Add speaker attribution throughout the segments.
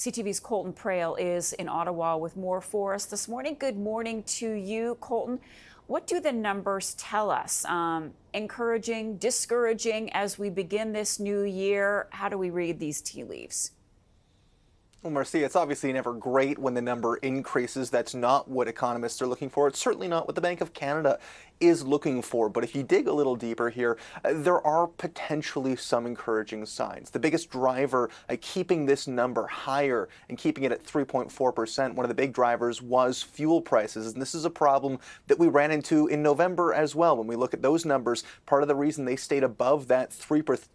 Speaker 1: CTV's Colton Praill is in Ottawa with more for us this morning. Good morning to you, Colton. What do the numbers tell us? Encouraging, discouraging as we begin this new year? How do we read these tea leaves?
Speaker 2: Well, Marcia, it's obviously never great when the number increases. That's not what economists are looking for. It's certainly not what the Bank of Canada is looking for. But if you dig a little deeper here, there are potentially some encouraging signs. The biggest driver keeping this number higher and keeping it at 3.4%, one of the big drivers was fuel prices. And this is a problem that we ran into in November as well. When we look at those numbers, part of the reason they stayed above that 3%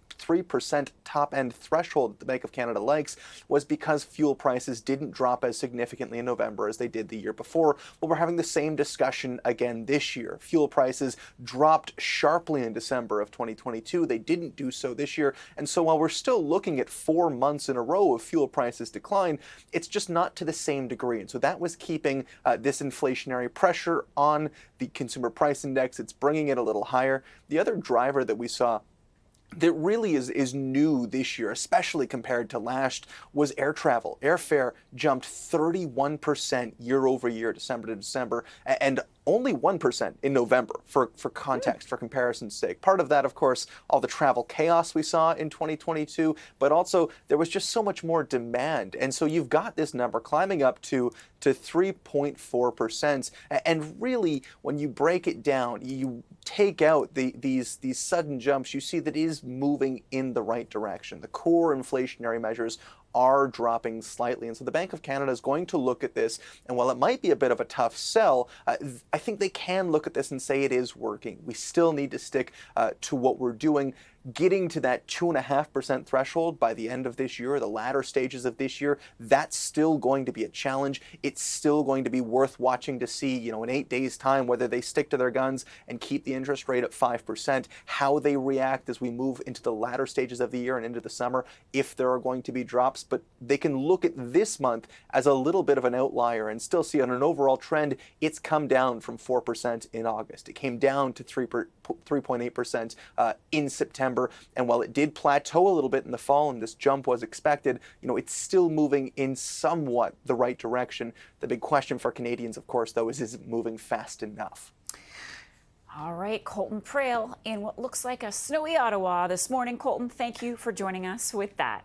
Speaker 2: top-end threshold that the Bank of Canada likes was because fuel prices didn't drop as significantly in November as they did the year before. Well, we're having the same discussion again this year. Fuel prices dropped sharply in December of 2022. They didn't do so this year. And so while we're still looking at 4 months in a row of fuel prices decline, it's just not to the same degree. And so that was keeping this inflationary pressure on the consumer price index. It's bringing it a little higher. The other driver that we saw that really is new this year, especially compared to last, was air travel. Airfare jumped 31% year over year, December to December, and only 1% in November, for context, for comparison's sake. Part of that, of course, all the travel chaos we saw in 2022, but also there was just so much more demand. And so you've got this number climbing up to 3.4%. And really, when you break it down, you take out these sudden jumps, you see that it is moving in the right direction. The core inflationary measures are dropping slightly. And so the Bank of Canada is going to look at this. And while it might be a bit of a tough sell, I think they can look at this and say it is working. We still need to stick to what we're doing. Getting to that 2.5% threshold by the end of this year, the latter stages of this year, that's still going to be a challenge. It's still going to be worth watching to see, in 8 days' time, whether they stick to their guns and keep the interest rate at 5%, how they react as we move into the latter stages of the year and into the summer, if there are going to be drops. But they can look at this month as a little bit of an outlier and still see on an overall trend, it's come down from 4% in August. It came down to 3.8% in September. And while it did plateau a little bit in the fall and this jump was expected, it's still moving in somewhat the right direction. The big question for Canadians, of course, though, is it moving fast enough?
Speaker 1: All right, Colton Praill in what looks like a snowy Ottawa this morning. Colton, thank you for joining us with that.